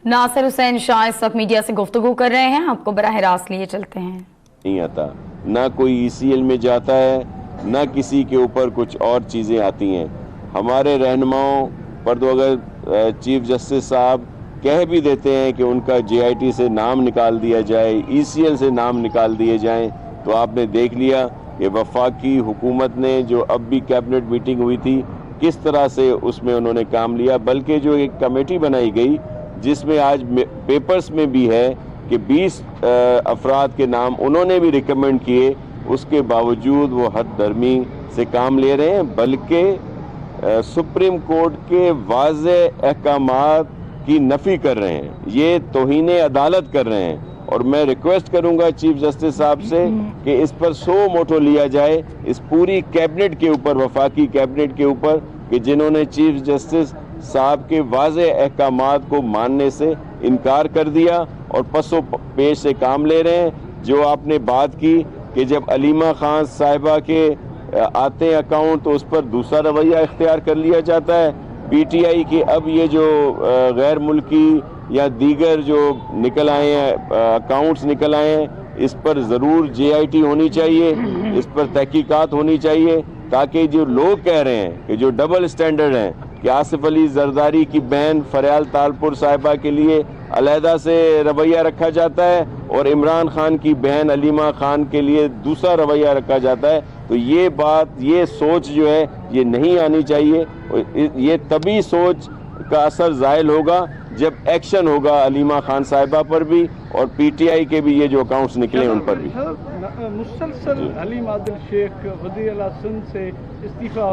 नासिर हुसैन शाह इस वक्त मीडिया से गुफ्तगू कर रहे हैं, आपको बराह रास्त लिए चलते हैं। नहीं आता, ना कोई ECL में जाता है, ना किसी के ऊपर कुछ और चीज़ें आती हैं। हमारे रहनुमाओं पर तो अगर चीफ जस्टिस साहब कह भी देते हैं कि उनका JIT से नाम निकाल दिया जाए, ECL से नाम निकाल दिए जाएं, तो आपने देख लिया कि वफाकी हुकूमत ने जो अब भी कैबिनेट मीटिंग हुई थी किस तरह से उसमें उन्होंने काम लिया। बल्कि जो एक कमेटी बनाई गई जिसमें आज पेपर्स में भी है कि 20 अफराद के नाम उन्होंने भी रिकमेंड किए, उसके बावजूद वो हद दर्मी से काम ले रहे हैं, बल्कि सुप्रीम कोर्ट के वाज़े अहकामात की नफ़ी कर रहे हैं, ये तौहीन अदालत कर रहे हैं। और मैं रिक्वेस्ट करूंगा चीफ जस्टिस साहब से कि इस पर सो मोटो लिया जाए, इस पूरी कैबिनेट के ऊपर, वफाकी कैबिनेट के ऊपर, कि जिन्होंने चीफ जस्टिस साहब के वाज़े अहकामात को मानने से इनकार कर दिया और पसो पेश से काम ले रहे हैं। जो आपने बात की कि जब अलीमा खान साहिबा के आते हैं अकाउंट तो उस पर दूसरा रवैया इख्तियार कर लिया जाता है। PTI के अब ये जो गैर मुल्की या दीगर जो निकल आए हैं, अकाउंट्स निकल आए हैं, इस पर ज़रूर JIT होनी चाहिए, इस पर तहकीकात होनी चाहिए, ताकि जो लोग कह रहे हैं कि जो डबल स्टैंडर्ड हैं कि आसिफ अली जरदारी की बहन फरियाल तालपुर साहिबा के लिए अलहदा से रवैया रखा जाता है और इमरान खान की बहन अलीमा खान के लिए दूसरा रवैया रखा जाता है, तो ये बात, ये सोच जो है ये नहीं आनी चाहिए। ये तभी सोच का असर ज़ाहिर होगा जब एक्शन होगा अलीमा खान साहिबा पर भी और PTI के भी ये जो अकाउंट्स निकले उन पर भी। मुसलसल हलीम आदिल शेख वज़ीर आला सिंध से इस्तीफ़ा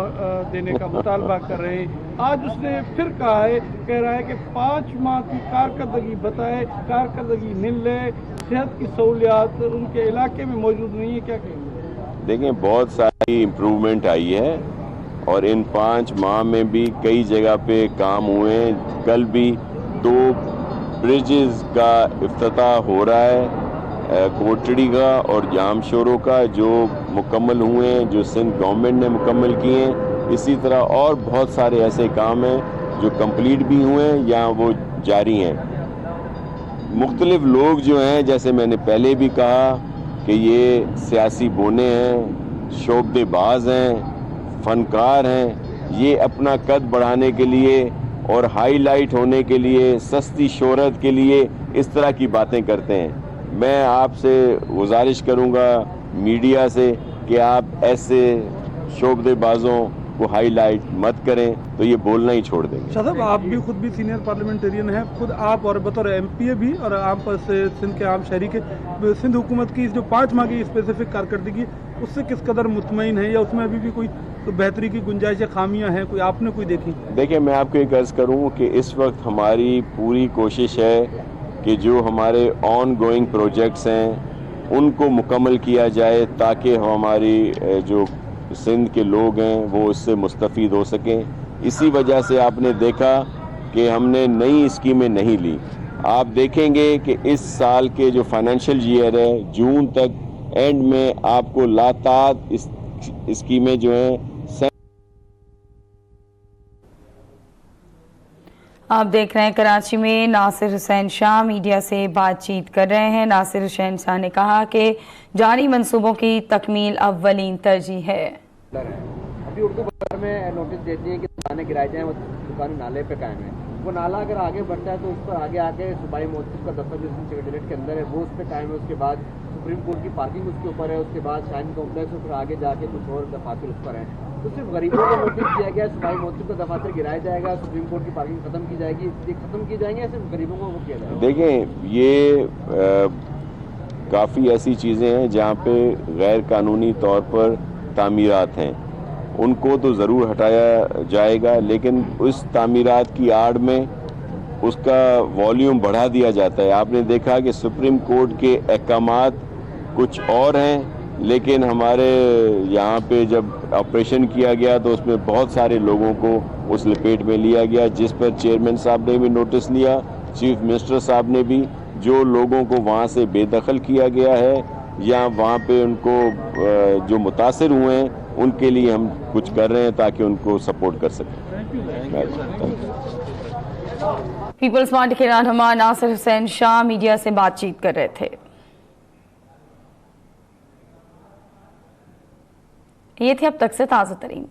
देने का मुतालबा कर रहे हैं। आज उसने फिर कहा है, कह रहा है कि 5 माह की कारकर्दगी बताए, कारकर्दगी मिले, सेहत की सहूलियात उनके इलाके में मौजूद नहीं है, क्या कहेंगे? देखें, बहुत सारी इम्प्रूवमेंट आई है और इन 5 माह में भी कई जगह पे काम हुए। कल भी 2 ब्रिजेस का इफ्तिताह हो रहा है, कोटड़ी का और जामशोरों का, जो मुकम्मल हुए हैं, जो सिंध गवर्नमेंट ने मुकम्मल किए हैं। इसी तरह और बहुत सारे ऐसे काम हैं जो कंप्लीट भी हुए हैं या वो जारी हैं। मुख्तलिफ लोग जो हैं, जैसे मैंने पहले भी कहा कि ये सियासी बोने हैं, शोबदेबाज हैं, फनकार हैं, ये अपना कद बढ़ाने के लिए और हाईलाइट होने के लिए, सस्ती शोहरत के लिए इस तरह की बातें करते हैं। मैं आपसे गुजारिश करूंगा मीडिया से कि आप ऐसे शोबदेबाजों को हाईलाइट मत करें, तो ये बोलना ही छोड़ देंगे। शाह साहब, आप भी खुद भी सीनियर पार्लियामेंटेरियन हैं, खुद आप और बतौर MPA भी और आम पर से सिंध के आम शहरी के, सिंध हुकूमत की जो 5 माह की स्पेसिफिक कारकर्दगी उससे किस कदर मुतमईन है, या उसमें अभी भी कोई तो बेहतरी की गुंजाइश या खामियां हैं, कोई आपने कोई देखी? देखिए, मैं आपको एक अर्ज़ करूं कि इस वक्त हमारी पूरी कोशिश है कि जो हमारे ऑन गोइंग प्रोजेक्ट्स हैं उनको मुकम्मल किया जाए, ताकि हमारी जो सिंध के लोग हैं वो इससे मुस्तफ़ीद हो सकें। इसी वजह से आपने देखा कि हमने नई स्कीमें नहीं ली। आप देखेंगे कि इस साल के जो फाइनेंशियल ईयर है, जून तक एंड में आपको लातात स्कीमें जो हैं। आप देख रहे हैं कराची में नासिर हुसैन शाह मीडिया से बातचीत कर रहे हैं। नासिर हुसैन शाह ने कहा कि जारी मंसूबों की तकमील अव्वलीन तरजीह है। अभी उर्दू भर में नोटिस देती है कि दुकानें गिराई जाएं, वो दुकानें नाले पे कायम है। वो नाला अगर आगे बढ़ता है तो उस पर आगे आके सूबाई मोहतसिब का दफ्तर जो सेक्रेटरीट के अंदर है वो उस पर कायम है। उसके बाद सुप्रीम कोर्ट की पार्किंग उसके ऊपर है, उसके बाद शाइन कॉम्प्लेक्स और फिर आगे जाके कुछ और दफातर उस पर हैं। तो सिर्फ गरीबों को नोटिस दिया गया, सूबाई मोहतसिब का दफातर गिराया जाएगा, सुप्रीम कोर्ट की पार्किंग खत्म की जाएगी, ये खत्म की जाएंगे या सिर्फ गरीबों को वो किया जाएगा? देखें, ये काफ़ी ऐसी चीज़ें हैं जहाँ पे गैर कानूनी तौर पर तामीरात हैं, उनको तो ज़रूर हटाया जाएगा, लेकिन उस तामीरात की आड़ में उसका वॉल्यूम बढ़ा दिया जाता है। आपने देखा कि सुप्रीम कोर्ट के अहकामात कुछ और हैं, लेकिन हमारे यहाँ पे जब ऑपरेशन किया गया तो उसमें बहुत सारे लोगों को उस लपेट में लिया गया, जिस पर चेयरमैन साहब ने भी नोटिस लिया, चीफ मिनिस्टर साहब ने भी। जो लोगों को वहाँ से बेदखल किया गया है या वहाँ पे उनको जो मुतासिर हुए हैं ان کے لیے ہم کچھ کر رہے ہیں تاکہ ان کو سپورٹ کر سکیں. پیپلز پارٹی کے رہنما ناصر حسین شاہ میڈیا سے بات چیت کر رہے تھے. یہ تھے اب تک سے تازہ ترین